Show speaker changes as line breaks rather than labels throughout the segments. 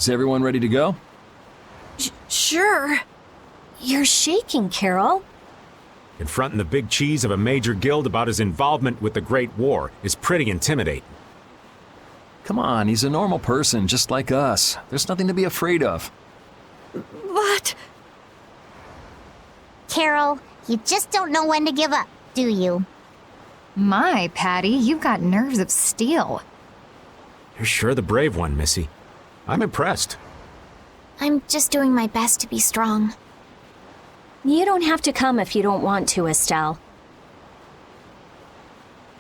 Is everyone ready to go?
Sure.
You're shaking, Carol.
Confronting the big cheese of a major guild about his involvement with the Great War is pretty intimidating.
Come on, he's a normal person, just like us. There's nothing to be afraid of.
But...
Carol, you just don't know when to give up, do you?
My, Patty, you've got nerves of steel.
You're sure the brave one, Missy. I'm impressed.
I'm just doing my best to be strong.
You don't have to come if you don't want to, Estelle.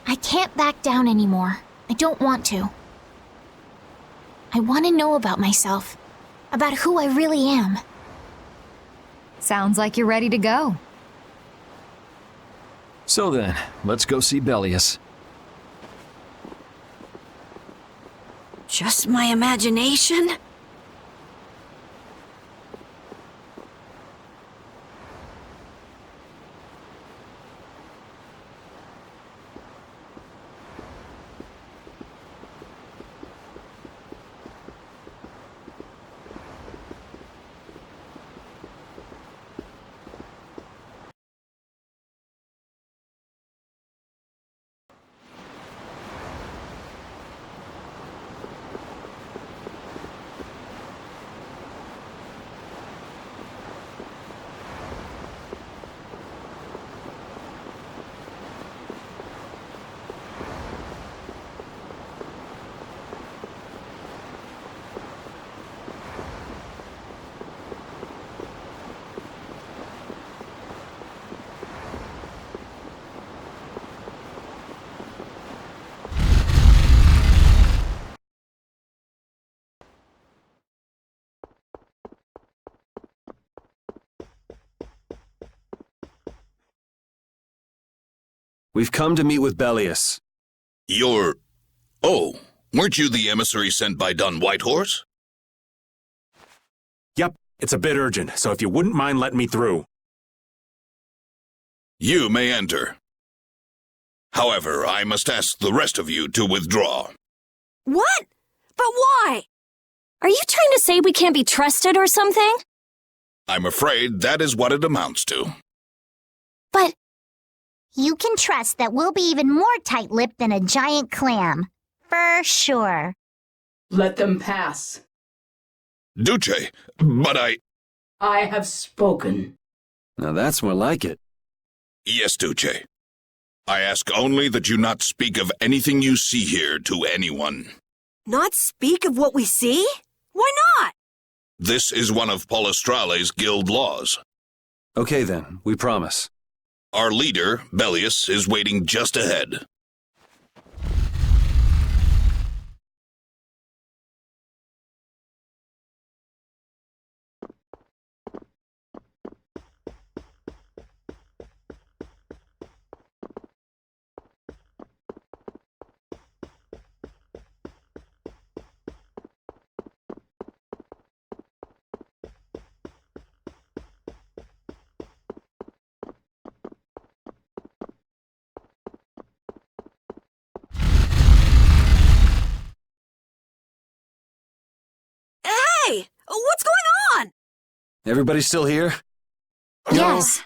I can't back down anymore. I don't want to. I want to know about myself, about who I really am.
Sounds like you're ready to go.
So then, let's go see Bellius.
just my imagination?
We've come to meet with Bellius.
Oh, weren't you the emissary sent by Don Whitehorse?
Yep, it's a bit urgent, so if you wouldn't mind letting me through.
You may enter. However, I must ask the rest of you to withdraw.
What? But why?
Are you trying to say we can't be trusted or something?
I'm afraid that is what it amounts to.
But you can trust that we'll be even more tight-lipped than a giant clam. For sure.
Let them pass.
Duce, but
I have spoken.
Now that's more like it.
Yes, Duce. I ask only that you not speak of anything you see here to anyone.
Not speak of what we see? Why not?
This is one of Palestrale's guild laws.
Okay then, we promise.
Our leader, Bellius, is waiting just ahead.
Hey! What's going on?
Everybody still here?
Yes.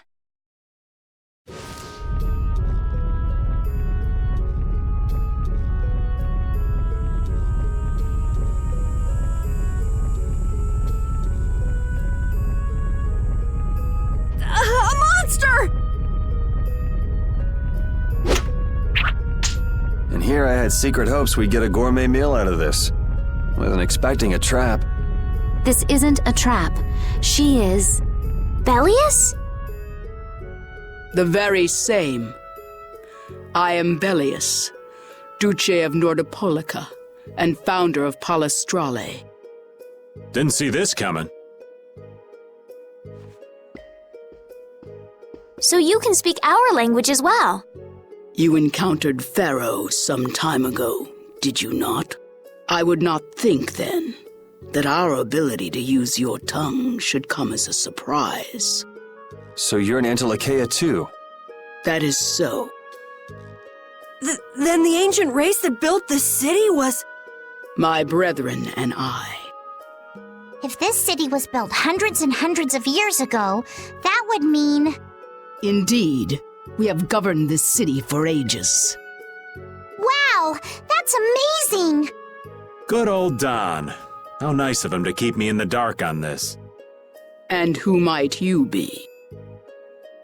A monster!
And here I had secret hopes we'd get a gourmet meal out of this. Wasn't expecting a trap.
This isn't a trap. She is... Bellius?
The very same. I am Bellius, Duce of Nordopolica, and founder of Palestrale.
Didn't see this coming.
So you can speak our language as well.
You encountered Pharaoh some time ago, did you not? I would not think then that our ability to use your tongue should come as a surprise.
So you're an Antilocheia too?
That is so.
Then the ancient race that built this city was...
My brethren and I.
If this city was built hundreds and hundreds of years ago, that would mean...
Indeed, we have governed this city for ages.
Wow, that's amazing!
Good old Don. How nice of him to keep me in the dark on this.
And who might you be?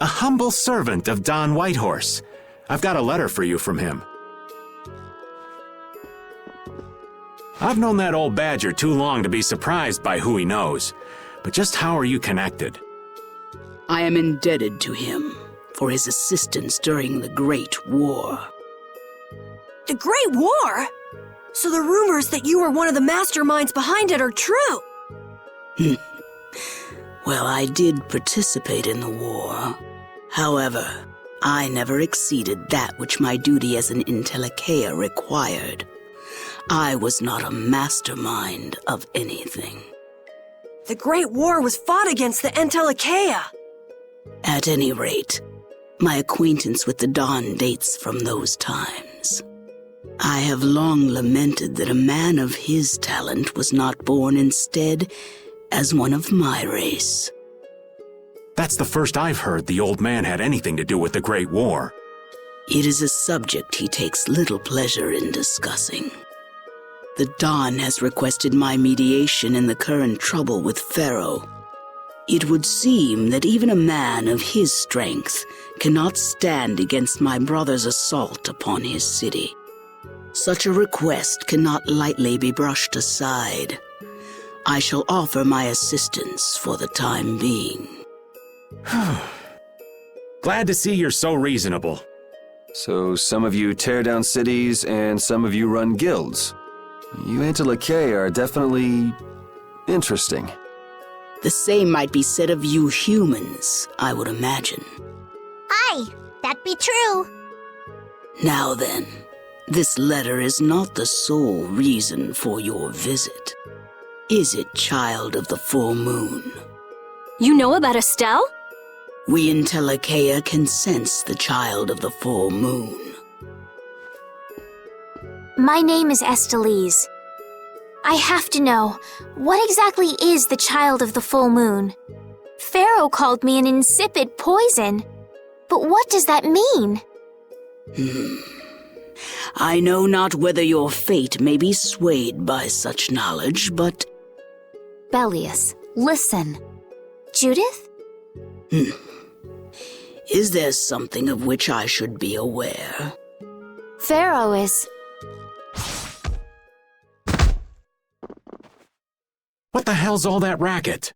A humble servant of Don Whitehorse. I've got a letter for you from him. I've known that old badger too long to be surprised by who he knows. But just how are you connected?
I am indebted to him for his assistance during the Great War.
The Great War? So the rumors that you were one of the masterminds behind it are true?
Well, I did participate in the war. However, I never exceeded that which my duty as an Intellicaea required. I was not a mastermind of anything.
The Great War was fought against the Intellicaea.
At any rate, my acquaintance with the Dawn dates from those times. I have long lamented that a man of his talent was not born instead as one of my race.
That's the first I've heard the old man had anything to do with the Great War.
It is a subject he takes little pleasure in discussing. The Dawn has requested my mediation in the current trouble with Pharaoh. It would seem that even a man of his strength cannot stand against my brother's assault upon his city. Such a request cannot lightly be brushed aside. I shall offer my assistance for the time being.
Glad to see you're so reasonable.
So some of you tear down cities and some of you run guilds. You Intertwine are definitely interesting.
The same might be said of you humans, I would imagine.
Aye, that be true.
Now then, this letter is not the sole reason for your visit. Is it, child of the full moon?
You know about Estelle?
We Intellicaea can sense the child of the full moon.
My name is Estelise. I have to know, what exactly is the child of the full moon? Pharaoh called me an insipid poison. But what does that mean?
I know not whether your fate may be swayed by such knowledge, but...
Bellius, listen. Judith?
Is there something of which I should be aware?
Pharaoh is...
What the hell's all that racket?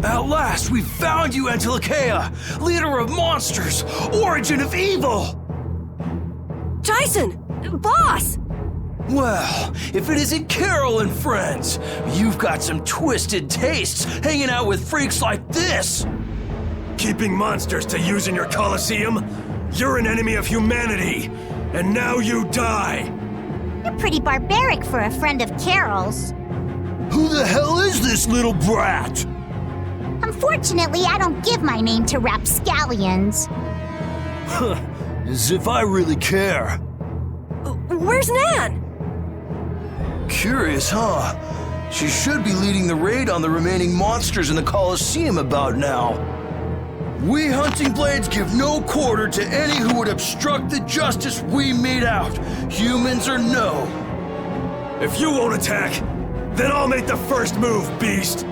At last, we found you, Intertwine, leader of monsters, origin of evil!
Tyson! Boss!
Well, if it isn't Carol and friends, you've got some twisted tastes hanging out with freaks like this!
Keeping monsters to use in your Colosseum? You're an enemy of humanity, and now you die!
You're pretty barbaric for a friend of Carol's.
Who the hell is this little brat?
Unfortunately, I don't give my name to rapscallions.
As if I really care.
Where's Nan?
Curious, huh? She should be leading the raid on the remaining monsters in the Colosseum about now. We Hunting Blades give no quarter to any who would obstruct the justice we mete out, humans or no.
If you won't attack, then I'll make the first move, beast!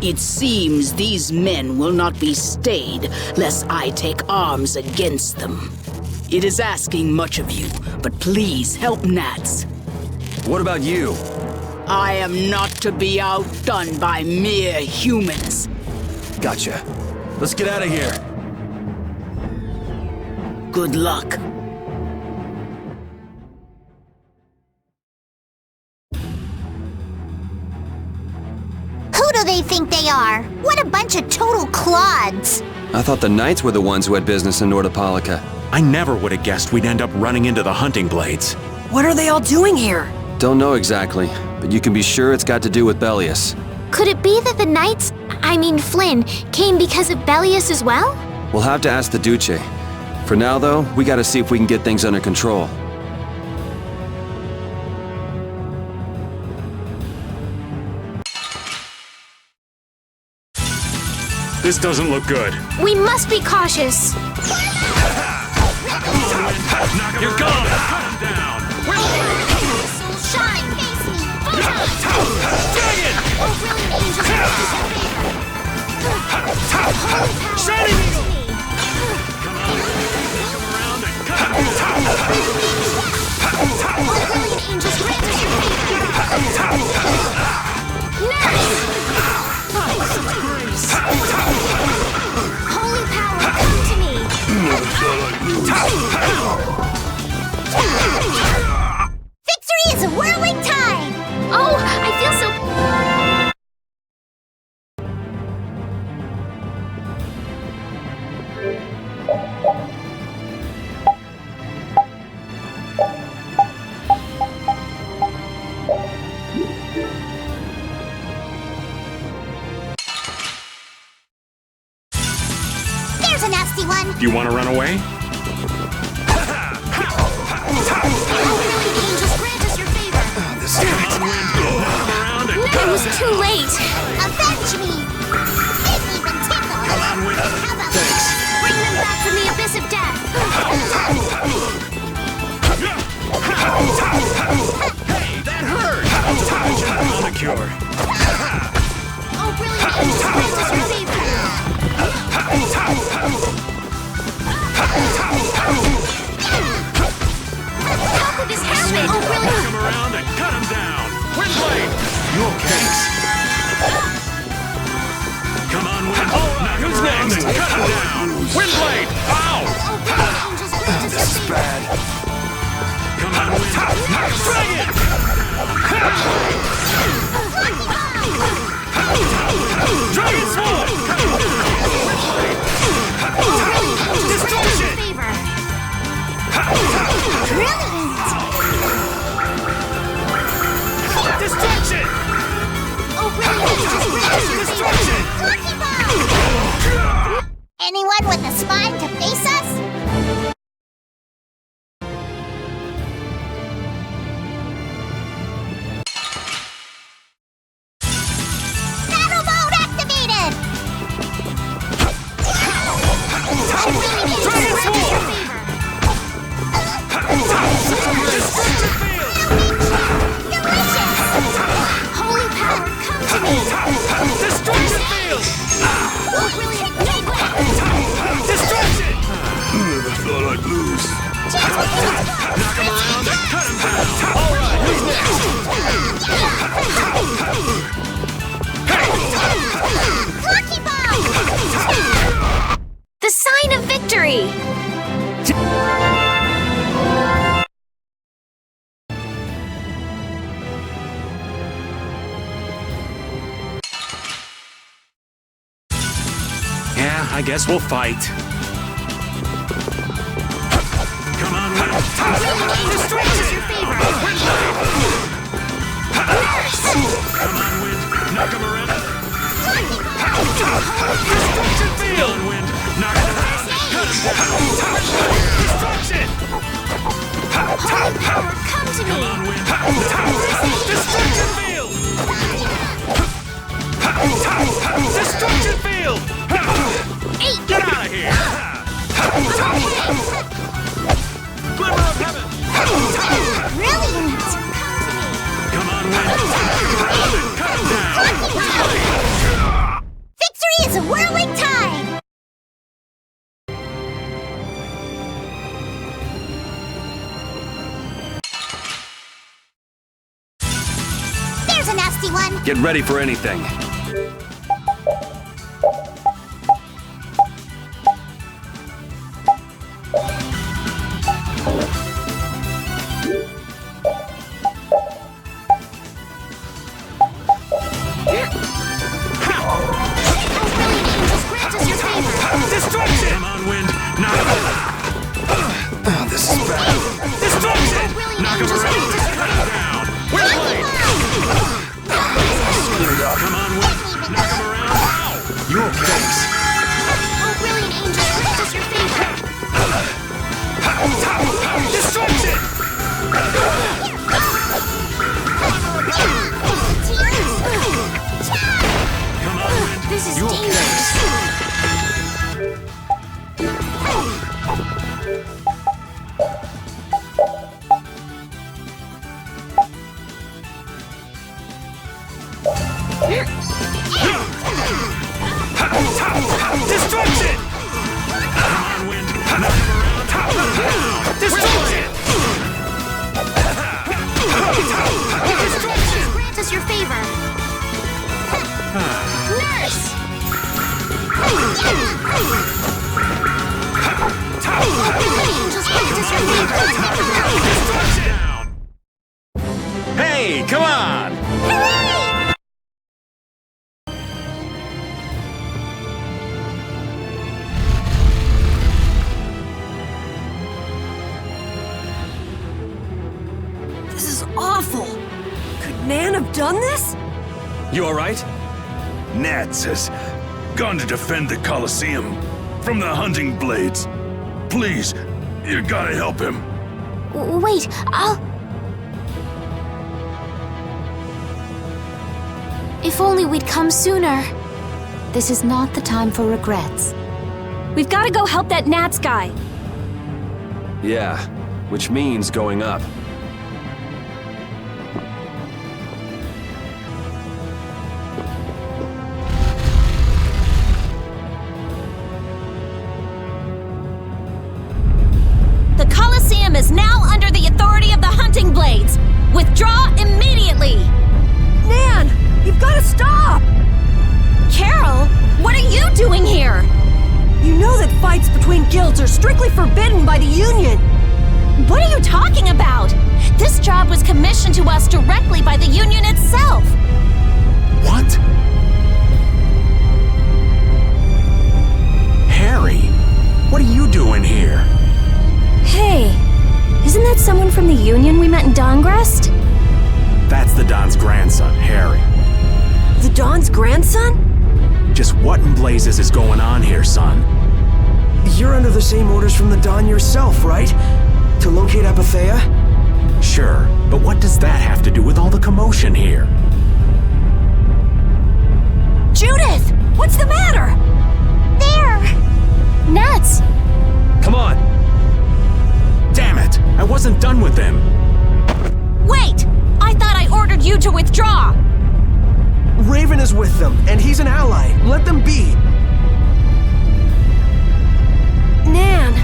It seems these men will not be stayed lest I take arms against them. It is asking much of you, but please help Nats.
What about you?
I am not to be outdone by mere humans.
Gotcha. Let's get out of here.
Good luck.
Who do they think they are? What a bunch of total clods!
I thought the knights were the ones who had business in Nordopolica.
I never would have guessed we'd end up running into the Hunting Blades.
What are they all doing here?
Don't know exactly, but you can be sure it's got to do with Bellius.
Could it be that the knights, Flynn, came because of Bellius as well?
We'll have to ask the Duce. For now, though, we gotta see if we can get things under control.
This doesn't look good.
We must be cautious.
You're gone! Cut him down!
Shine! Face me!
Dragon!
Oh, brilliant angels!
Shining Eagle! Come on, come around and cut him down!
Oh, brilliant angels, grant us your holy power, come to me! Victory is a whirling tide! Oh, I feel so... There's a nasty one!
You want to run away?
It was too late! Avenge me! Didn't even tickle!
Come on, Wind.
How about this? Bring them back from the abyss of death!
Hey, that hurt! On the cure.
Oh, brilliant angels, grant us your favor! How could this happen? Oh, brilliant!
Come around and cut him down! Windblade! You okay? Come on, Wind. Now who's next? Cut him down! Windblade! Ow!
Oh, brilliant angels, grant us your favor!
Come on, Wind. Dragon! Dragon Sword! Destruction!
Brilliant!
Destruction!
Oh, brilliant angels, grant us your favor! Lucky ball! Anyone with a spine to face us? Battle mode activated!
Dragon Sword!
Holy power, come to me!
Destruction field!
Oh, brilliant gateway!
Destruction!
Never thought I'd lose.
Knock him around and cut him down! All right, who's next?
Lucky ball! The sign of victory!
Yeah, I guess we'll fight. Come on, Wind.
Brilliant angels, grant us your favor!
Come on, Wind. Knock him around.
Lucky ball!
Destruction field! Come on, Wind. Knock him around. Cut him down. Destruction!
Holy power, come to
Come
me!
on, Wind. Destruction field! Destruction field! Get out of here! Glimmer of heaven!
Brilliant!
Come on, Wind. Cut him down.
Victory is a whirling tide! There's a nasty one!
Get ready for anything.
Destruction! Come on, Wind. Knock him around.
This is bad.
Destruction! Knock him around. Cut him down. Windblade! Come on, Wind. Knock him around. Ow!
You okay?
Oh, brilliant angels, grant us your favor! Grant us your favor. Nurse! Angels, grant us your favor.
Hey, come on!
Hooray!
This is awful. Could Nan have done this?
You alright?
Nats has gone to defend the Colosseum from the hunting blades. Please, you gotta help him.
Wait, If only we'd come sooner.
This is not the time for regrets. We've got to go help that Nats guy.
Yeah, which means going up.
The Colosseum is now under the authority of the Hunting Blades. Withdraw immediately!
Nan, you've got to stop!
Carol, what are you doing here?
You know that fights between guilds are strictly forbidden by the Union.
What are you talking about? This job was commissioned to us directly by the Union itself.
What? Harry, what are you doing here?
Hey, isn't that someone from the Union we met in Dongrest?
That's the Don's grandson, Harry.
The Don's grandson?
Just what in blazes is going on here, son?
You're under the same orders from the Don yourself, right? To locate Apathea?
Sure, but what does that have to do with all the commotion here?
Judith! What's the matter?
There!
Nats!
Come on! Damn it! I wasn't done with them!
Wait! I thought I ordered you to withdraw!
Raven is with them, and he's an ally. Let them be.
Nan!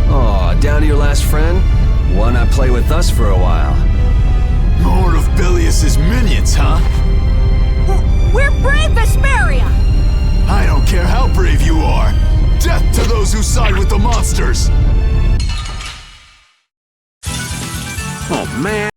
Aw, down to your last friend? Why not play with us for a while?
More of Belius's minions, huh?
We're brave Vesperia!
I don't care how brave you are. Death to those who side with the monsters.